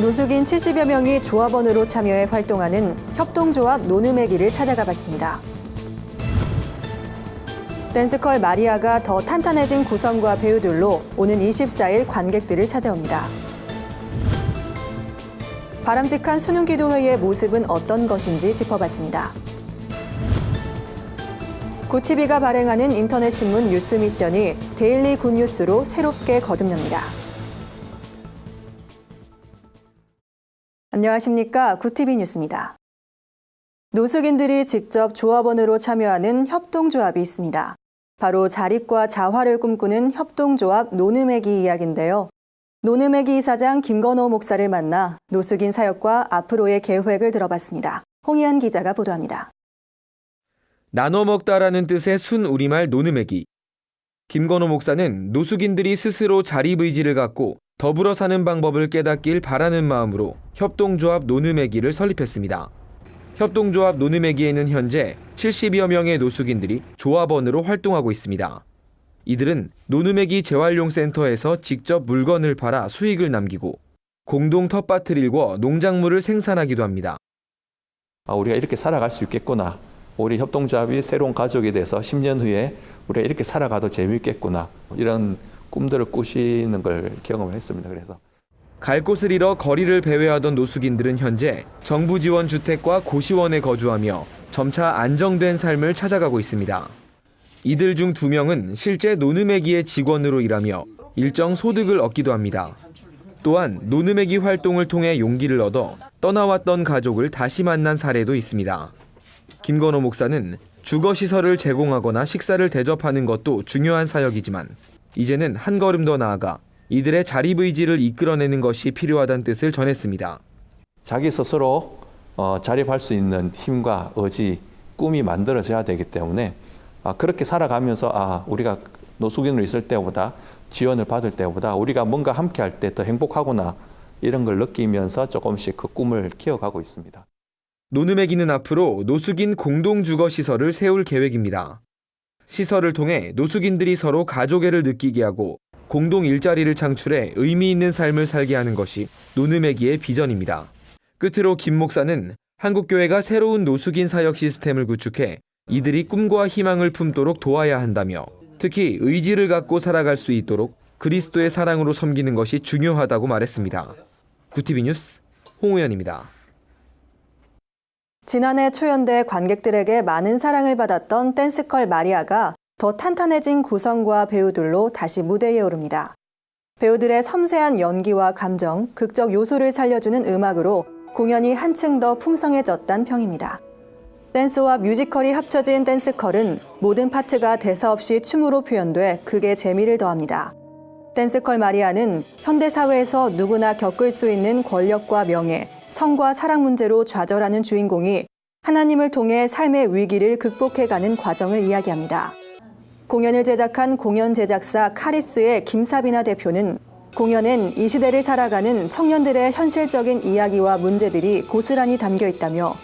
노숙인 70여 명이 조합원으로 참여해 활동하는 협동조합 노름의 길을 찾아가 봤습니다. 댄스컬 마리아가 더 탄탄해진 구성과 배우들로 오는 24일 관객들을 찾아옵니다. 바람직한 수능기도회의 모습은 어떤 것인지 짚어봤습니다. 굿TV가 발행하는 인터넷 신문 뉴스 미션이 데일리 굿뉴스로 새롭게 거듭납니다. 안녕하십니까. 굿TV 뉴스입니다. 노숙인들이 직접 조합원으로 참여하는 협동조합이 있습니다. 바로 자립과 자활을 꿈꾸는 협동조합 노름의기 이야기인데요. 노름의기 이사장 김건호 목사를 만나 노숙인 사역과 앞으로의 계획을 들어봤습니다. 홍희연 기자가 보도합니다. 나눠 먹다라는 뜻의 순 우리말 노름의기. 김건호 목사는 노숙인들이 스스로 자립 의지를 갖고 더불어 사는 방법을 깨닫길 바라는 마음으로 협동조합 노름의기를 설립했습니다. 협동조합 노름의기에는 현재 70여 명의 노숙인들이 조합원으로 활동하고 있습니다. 이들은 노름의기 재활용센터에서 직접 물건을 팔아 수익을 남기고 공동 텃밭을 일궈 농작물을 생산하기도 합니다. 우리가 이렇게 살아갈 수 있겠구나. 우리 협동조합이 새로운 가족이 돼서 10년 후에 우리가 이렇게 살아가도 재미있겠구나. 이런 꿈들을 꾸시는 걸 경험을 했습니다. 그래서 갈 곳을 잃어 거리를 배회하던 노숙인들은 현재 정부 지원 주택과 고시원에 거주하며 점차 안정된 삶을 찾아가고 있습니다. 이들 중 2명은 실제 노름의기의 직원으로 일하며 일정 소득을 얻기도 합니다. 또한 노름의기 활동을 통해 용기를 얻어 떠나왔던 가족을 다시 만난 사례도 있습니다. 김건호 목사는 주거시설을 제공하거나 식사를 대접하는 것도 중요한 사역이지만 이제는 한 걸음 더 나아가 이들의 자립의지를 이끌어내는 것이 필요하다는 뜻을 전했습니다. 자기 스스로 자립할 수 있는 힘과 의지, 꿈이 만들어져야 되기 때문에 그렇게 살아가면서 우리가 노숙인으로 있을 때보다 지원을 받을 때보다 우리가 뭔가 함께 할 때 더 행복하구나 이런 걸 느끼면서 조금씩 그 꿈을 키워가고 있습니다. 노름의기는 앞으로 노숙인 공동주거시설을 세울 계획입니다. 시설을 통해 노숙인들이 서로 가족애를 느끼게 하고 공동 일자리를 창출해 의미 있는 삶을 살게 하는 것이 노름의기의 비전입니다. 끝으로 김 목사는 한국교회가 새로운 노숙인 사역 시스템을 구축해 이들이 꿈과 희망을 품도록 도와야 한다며 특히 의지를 갖고 살아갈 수 있도록 그리스도의 사랑으로 섬기는 것이 중요하다고 말했습니다. 굿TV 뉴스 홍우연입니다. 지난해 초연대 관객들에게 많은 사랑을 받았던 댄스컬 마리아가 더 탄탄해진 구성과 배우들로 다시 무대에 오릅니다. 배우들의 섬세한 연기와 감정, 극적 요소를 살려주는 음악으로 공연이 한층 더 풍성해졌다는 평입니다. 댄스와 뮤지컬이 합쳐진 댄스컬은 모든 파트가 대사 없이 춤으로 표현돼 극의 재미를 더합니다. 댄스컬 마리아는 현대사회에서 누구나 겪을 수 있는 권력과 명예, 성과 사랑 문제로 좌절하는 주인공이 하나님을 통해 삶의 위기를 극복해가는 과정을 이야기합니다. 공연을 제작한 공연 제작사 카리스의 김사비나 대표는 공연엔 이 시대를 살아가는 청년들의 현실적인 이야기와 문제들이 고스란히 담겨 있다며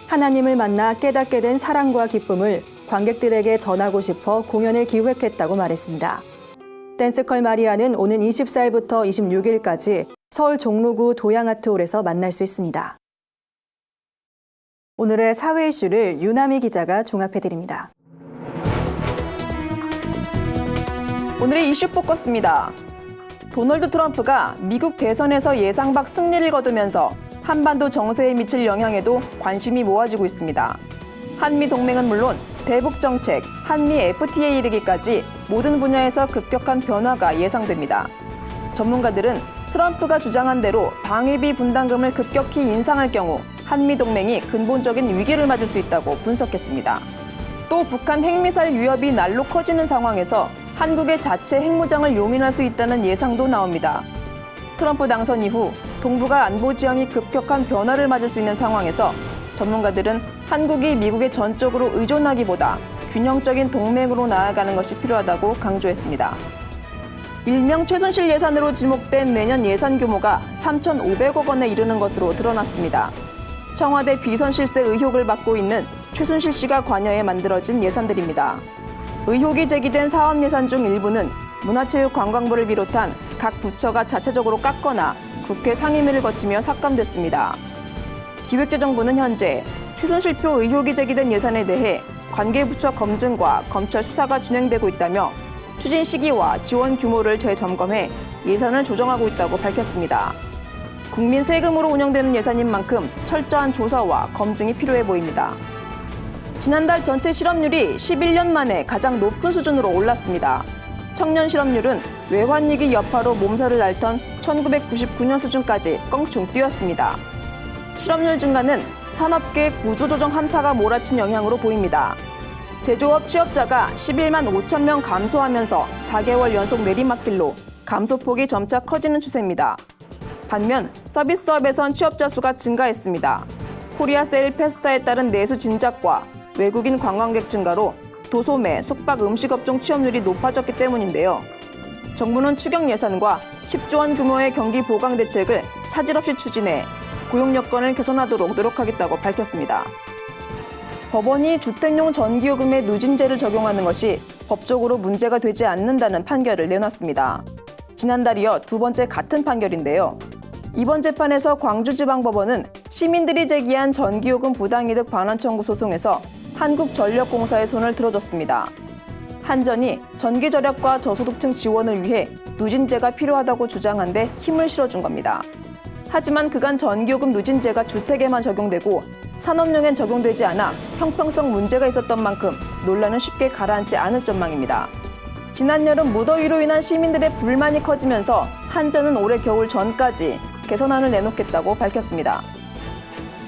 하나님을 만나 깨닫게 된 사랑과 기쁨을 관객들에게 전하고 싶어 공연을 기획했다고 말했습니다. 댄스컬 마리아는 오는 24일부터 26일까지 서울 종로구 도양아트홀에서 만날 수 있습니다. 오늘의 사회 이슈를 유남희 기자가 종합해드립니다. 오늘의 이슈 포커스입니다. 도널드 트럼프가 미국 대선에서 예상 밖 승리를 거두면서 한반도 정세에 미칠 영향에도 관심이 모아지고 있습니다. 한미 동맹은 물론 대북 정책, 한미 FTA 이르기까지 모든 분야에서 급격한 변화가 예상됩니다. 전문가들은 트럼프가 주장한 대로 방위비 분담금을 급격히 인상할 경우 한미 동맹이 근본적인 위기를 맞을 수 있다고 분석했습니다. 또 북한 핵미사일 위협이 날로 커지는 상황에서 한국의 자체 핵무장을 용인할 수 있다는 예상도 나옵니다. 트럼프 당선 이후 동북아 안보 지형이 급격한 변화를 맞을 수 있는 상황에서 전문가들은 한국이 미국에 전적으로 의존하기보다 균형적인 동맹으로 나아가는 것이 필요하다고 강조했습니다. 일명 최순실 예산으로 지목된 내년 예산 규모가 3,500억 원에 이르는 것으로 드러났습니다. 청와대 비선실세 의혹을 받고 있는 최순실 씨가 관여해 만들어진 예산들입니다. 의혹이 제기된 사업 예산 중 일부는 문화체육관광부를 비롯한 각 부처가 자체적으로 깎거나 국회 상임위를 거치며 삭감됐습니다. 기획재정부는 현재 휴순실표 의혹이 제기된 예산에 대해 관계부처 검증과 검찰 수사가 진행되고 있다며 추진 시기와 지원 규모를 재점검해 예산을 조정하고 있다고 밝혔습니다. 국민 세금으로 운영되는 예산인 만큼 철저한 조사와 검증이 필요해 보입니다. 지난달 전체 실업률이 11년 만에 가장 높은 수준으로 올랐습니다. 청년 실업률은 외환위기 여파로 몸살을 앓던 1999년 수준까지 껑충 뛰었습니다. 실업률 증가는 산업계 구조조정 한파가 몰아친 영향으로 보입니다. 제조업 취업자가 11만 5천 명 감소하면서 4개월 연속 내리막길로 감소폭이 점차 커지는 추세입니다. 반면 서비스업에선 취업자 수가 증가했습니다. 코리아세일 페스타에 따른 내수 진작과 외국인 관광객 증가로 도소매, 숙박, 음식업종 취업률이 높아졌기 때문인데요. 정부는 추경 예산과 10조 원 규모의 경기 보강 대책을 차질 없이 추진해 고용 여건을 개선하도록 노력하겠다고 밝혔습니다. 법원이 주택용 전기요금에 누진제를 적용하는 것이 법적으로 문제가 되지 않는다는 판결을 내놨습니다. 지난달이어 두 번째 같은 판결인데요. 이번 재판에서 광주지방법원은 시민들이 제기한 전기요금 부당이득 반환 청구 소송에서 한국전력공사의 손을 들어줬습니다. 한전이 전기 절약과 저소득층 지원을 위해 누진제가 필요하다고 주장한 데 힘을 실어준 겁니다. 하지만 그간 전기요금 누진제가 주택에만 적용되고 산업용엔 적용되지 않아 형평성 문제가 있었던 만큼 논란은 쉽게 가라앉지 않을 전망입니다. 지난 여름 무더위로 인한 시민들의 불만이 커지면서 한전은 올해 겨울 전까지 개선안을 내놓겠다고 밝혔습니다.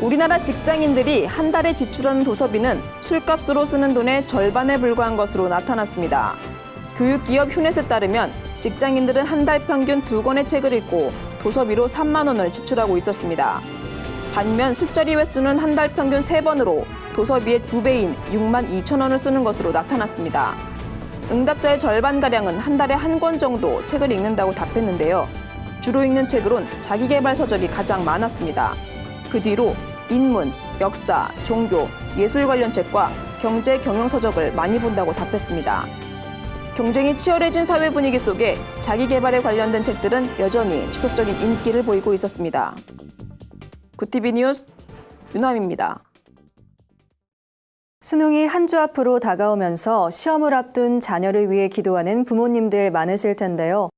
우리나라 직장인들이 한 달에 지출하는 도서비는 술값으로 쓰는 돈의 절반에 불과한 것으로 나타났습니다. 교육기업 휴넷에 따르면 직장인들은 한 달 평균 2권의 책을 읽고 도서비로 3만 원을 지출하고 있었습니다. 반면 술자리 횟수는 한 달 평균 3번으로 도서비의 2배인 6만 2천 원을 쓰는 것으로 나타났습니다. 응답자의 절반가량은 한 달에 1권 정도 책을 읽는다고 답했는데요. 주로 읽는 책으론 자기계발 서적이 가장 많았습니다. 그 뒤로 인문, 역사, 종교, 예술 관련 책과 경제, 경영 서적을 많이 본다고 답했습니다. 경쟁이 치열해진 사회 분위기 속에 자기 개발에 관련된 책들은 여전히 지속적인 인기를 보이고 있었습니다. 구티비 뉴스 윤화입니다. 수능이 한 주 앞으로 다가오면서 시험을 앞둔 자녀를 위해 기도하는 부모님들 많으실 텐데요.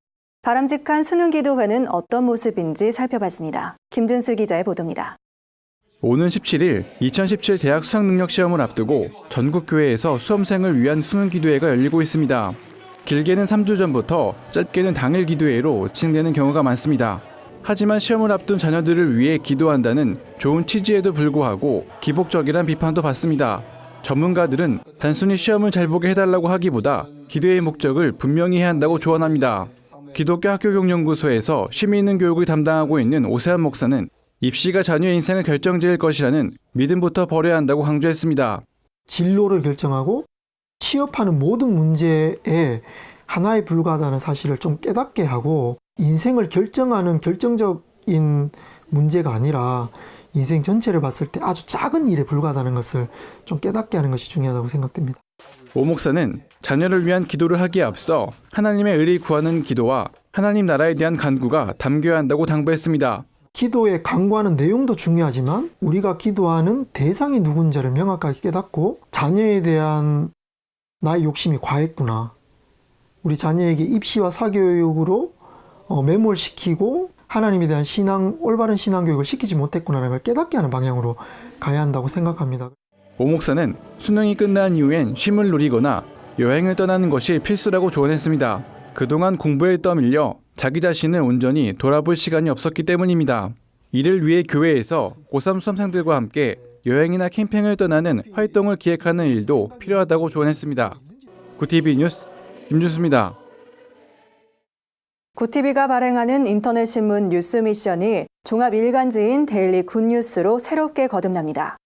바람직한 수능기도회는 어떤 모습인지 살펴봤습니다. 김준수 기자의 보도입니다. 오는 17일 2017 대학 수학능력시험을 앞두고 전국 교회에서 수험생을 위한 수능기도회가 열리고 있습니다. 길게는 3주 전부터, 짧게는 당일 기도회로 진행되는 경우가 많습니다. 하지만 시험을 앞둔 자녀들을 위해 기도한다는 좋은 취지에도 불구하고 기복적이란 비판도 받습니다. 전문가들은 단순히 시험을 잘 보게 해달라고 하기보다 기도의 목적을 분명히 해야 한다고 조언합니다. 기독교 학교교육연구소에서 심의있는 교육을 담당하고 있는 오세환 목사는 입시가 자녀의 인생을 결정지을 것이라는 믿음부터 버려야 한다고 강조했습니다. 진로를 결정하고 취업하는 모든 문제에 하나에 불과하다는 사실을 좀 깨닫게 하고 인생을 결정하는 결정적인 문제가 아니라 인생 전체를 봤을 때 아주 작은 일에 불과하다는 것을 좀 깨닫게 하는 것이 중요하다고 생각됩니다. 오 목사는 자녀를 위한 기도를 하기에 앞서 하나님의 의를 구하는 기도와 하나님 나라에 대한 간구가 담겨야 한다고 당부했습니다. 기도의 간구하는 내용도 중요하지만 우리가 기도하는 대상이 누군지를 명확하게 깨닫고 자녀에 대한 나의 욕심이 과했구나. 우리 자녀에게 입시와 사교육으로 매몰시키고 하나님에 대한 올바른 신앙교육을 시키지 못했구나라는 걸 깨닫게 하는 방향으로 가야 한다고 생각합니다. 오 목사는 수능이 끝난 이후엔 쉼을 누리거나 여행을 떠나는 것이 필수라고 조언했습니다. 그동안 공부에 떠밀려 자기 자신을 온전히 돌아볼 시간이 없었기 때문입니다. 이를 위해 교회에서 고3 수험생들과 함께 여행이나 캠핑을 떠나는 활동을 기획하는 일도 필요하다고 조언했습니다. 구티비 뉴스 김준수입니다. 구티비가 발행하는 인터넷 신문 뉴스 미션이 종합 일간지인 데일리 굿뉴스로 새롭게 거듭납니다.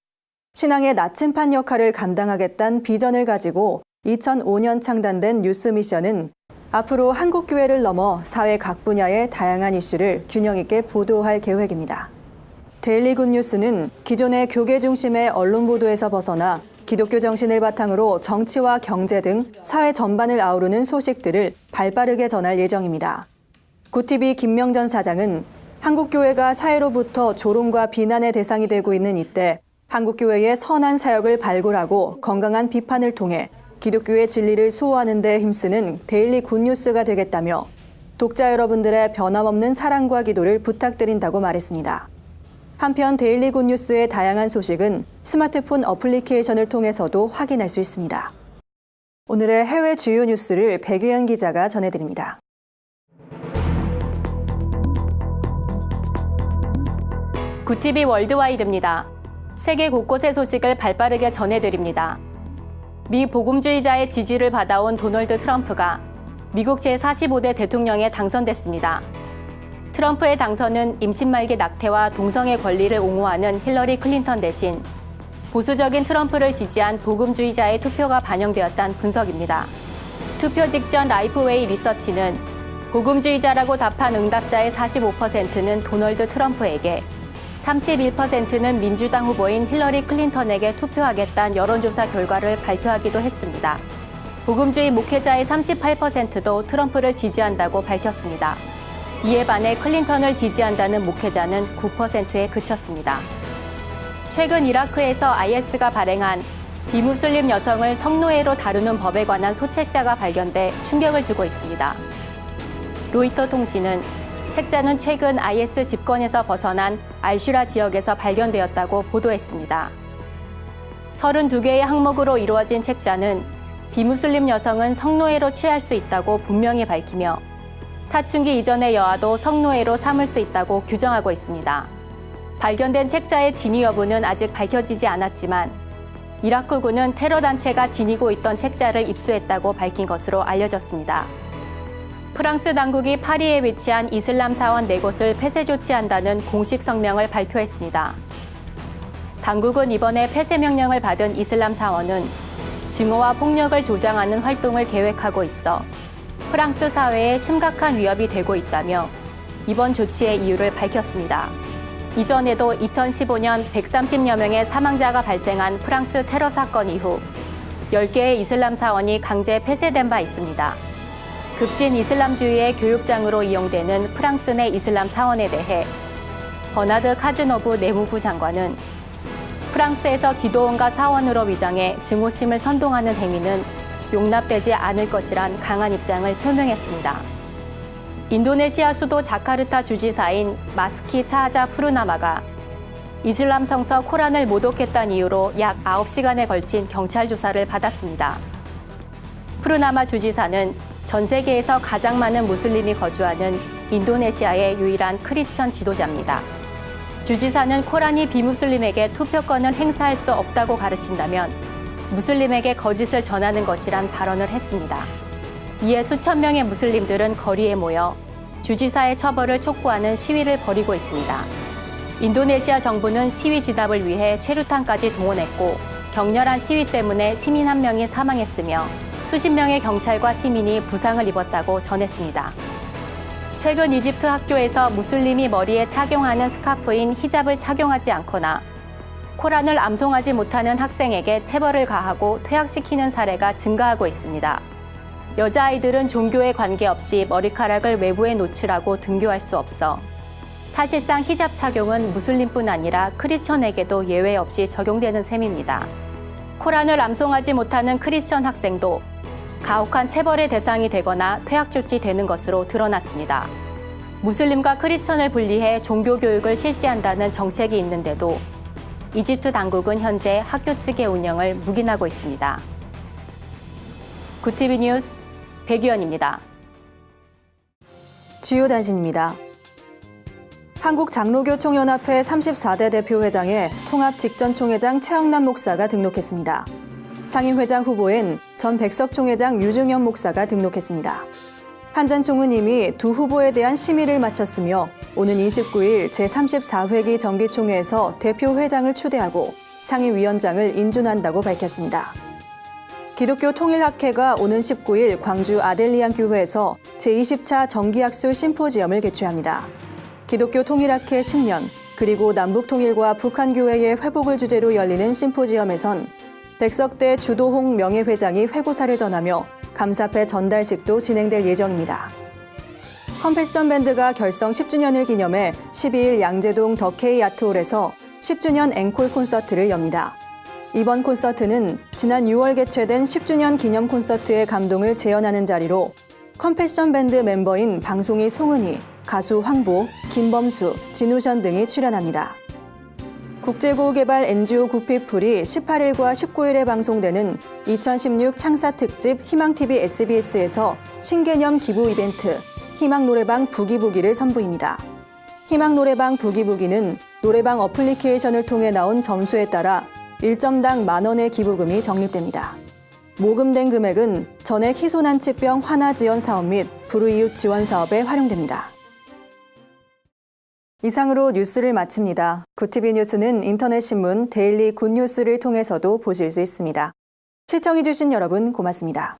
신앙의 나침판 역할을 감당하겠다는 비전을 가지고 2005년 창단된 뉴스 미션은 앞으로 한국교회를 넘어 사회 각 분야의 다양한 이슈를 균형 있게 보도할 계획입니다. 데일리 굿뉴스는 기존의 교계 중심의 언론 보도에서 벗어나 기독교 정신을 바탕으로 정치와 경제 등 사회 전반을 아우르는 소식들을 발빠르게 전할 예정입니다. 구티비 김명전 사장은 한국교회가 사회로부터 조롱과 비난의 대상이 되고 있는 이때 한국교회의 선한 사역을 발굴하고 건강한 비판을 통해 기독교의 진리를 수호하는 데 힘쓰는 데일리 굿뉴스가 되겠다며 독자 여러분들의 변함없는 사랑과 기도를 부탁드린다고 말했습니다. 한편 데일리 굿뉴스의 다양한 소식은 스마트폰 어플리케이션을 통해서도 확인할 수 있습니다. 오늘의 해외 주요 뉴스를 백유연 기자가 전해드립니다. 굿TV 월드와이드입니다. 세계 곳곳의 소식을 발빠르게 전해드립니다. 미 복음주의자의 지지를 받아온 도널드 트럼프가 미국 제45대 대통령에 당선됐습니다. 트럼프의 당선은 임신 말기 낙태와 동성애 권리를 옹호하는 힐러리 클린턴 대신 보수적인 트럼프를 지지한 복음주의자의 투표가 반영되었다는 분석입니다. 투표 직전 라이프웨이 리서치는 복음주의자라고 답한 응답자의 45%는 도널드 트럼프에게, 31%는 민주당 후보인 힐러리 클린턴에게 투표하겠다는 여론조사 결과를 발표하기도 했습니다. 복음주의 목회자의 38%도 트럼프를 지지한다고 밝혔습니다. 이에 반해 클린턴을 지지한다는 목회자는 9%에 그쳤습니다. 최근 이라크에서 IS가 발행한 비무슬림 여성을 성노예로 다루는 법에 관한 소책자가 발견돼 충격을 주고 있습니다. 로이터 통신은 책자는 최근 IS 집권에서 벗어난 알슈라 지역에서 발견되었다고 보도했습니다. 32개의 항목으로 이루어진 책자는 비무슬림 여성은 성노예로 취할 수 있다고 분명히 밝히며 사춘기 이전의 여아도 성노예로 삼을 수 있다고 규정하고 있습니다. 발견된 책자의 진위 여부는 아직 밝혀지지 않았지만 이라크군은 테러 단체가 지니고 있던 책자를 입수했다고 밝힌 것으로 알려졌습니다. 프랑스 당국이 파리에 위치한 이슬람 사원 4곳을 폐쇄 조치한다는 공식 성명을 발표했습니다. 당국은 이번에 폐쇄 명령을 받은 이슬람 사원은 증오와 폭력을 조장하는 활동을 계획하고 있어 프랑스 사회에 심각한 위협이 되고 있다며 이번 조치의 이유를 밝혔습니다. 이전에도 2015년 130여 명의 사망자가 발생한 프랑스 테러 사건 이후 10개의 이슬람 사원이 강제 폐쇄된 바 있습니다. 급진 이슬람주의의 교육장으로 이용되는 프랑스 내 이슬람 사원에 대해 버나드 카즈노브 내무부 장관은 프랑스에서 기도원과 사원으로 위장해 증오심을 선동하는 행위는 용납되지 않을 것이란 강한 입장을 표명했습니다. 인도네시아 수도 자카르타 주지사인 마수키 차하자 푸르나마가 이슬람 성서 코란을 모독했다는 이유로 약 9시간에 걸친 경찰 조사를 받았습니다. 푸르나마 주지사는 전 세계에서 가장 많은 무슬림이 거주하는 인도네시아의 유일한 크리스천 지도자입니다. 주지사는 코란이 비무슬림에게 투표권을 행사할 수 없다고 가르친다면 무슬림에게 거짓을 전하는 것이란 발언을 했습니다. 이에 수천 명의 무슬림들은 거리에 모여 주지사의 처벌을 촉구하는 시위를 벌이고 있습니다. 인도네시아 정부는 시위 진압을 위해 최루탄까지 동원했고 격렬한 시위 때문에 시민 1명이 사망했으며 수십 명의 경찰과 시민이 부상을 입었다고 전했습니다. 최근 이집트 학교에서 무슬림이 머리에 착용하는 스카프인 히잡을 착용하지 않거나 코란을 암송하지 못하는 학생에게 체벌을 가하고 퇴학시키는 사례가 증가하고 있습니다. 여자아이들은 종교에 관계없이 머리카락을 외부에 노출하고 등교할 수 없어 사실상 히잡 착용은 무슬림뿐 아니라 크리스천에게도 예외 없이 적용되는 셈입니다. 코란을 암송하지 못하는 크리스천 학생도 가혹한 체벌의 대상이 되거나 퇴학 조치되는 것으로 드러났습니다. 무슬림과 크리스천을 분리해 종교 교육을 실시한다는 정책이 있는데도 이집트 당국은 현재 학교 측의 운영을 묵인하고 있습니다. 굿TV 뉴스 백유연입니다. 주요 단신입니다. 한국장로교총연합회 34대 대표회장에 통합직전총회장 최영남 목사가 등록했습니다. 상임회장 후보엔 전 백석총회장 유중현 목사가 등록했습니다. 한전총은 이미 두 후보에 대한 심의를 마쳤으며 오는 29일 제34회기 정기총회에서 대표회장을 추대하고 상임위원장을 인준한다고 밝혔습니다. 기독교 통일학회가 오는 19일 광주 아델리안 교회에서 제20차 정기학술 심포지엄을 개최합니다. 기독교 통일학회 10년, 그리고 남북통일과 북한교회의 회복을 주제로 열리는 심포지엄에선 백석대 주도홍 명예회장이 회고사를 전하며 감사패 전달식도 진행될 예정입니다. 컴패션 밴드가 결성 10주년을 기념해 12일 양재동 더 K 아트홀에서 10주년 앵콜 콘서트를 엽니다. 이번 콘서트는 지난 6월 개최된 10주년 기념 콘서트의 감동을 재현하는 자리로 컴패션 밴드 멤버인 방송이 송은이, 가수 황보, 김범수, 진우션 등이 출연합니다. 국제구호개발 NGO 구피풀이 18일과 19일에 방송되는 2016 창사 특집 희망TV SBS에서 신개념 기부 이벤트 희망노래방 부기부기를 선보입니다. 희망노래방 부기부기는 노래방 어플리케이션을 통해 나온 점수에 따라 1점당 10,000원의 기부금이 적립됩니다. 모금된 금액은 전액 희소난치병 환화 지원 사업 및 불우이웃 지원 사업에 활용됩니다. 이상으로 뉴스를 마칩니다. 굿TV 뉴스는 인터넷 신문 데일리 굿뉴스를 통해서도 보실 수 있습니다. 시청해주신 여러분 고맙습니다.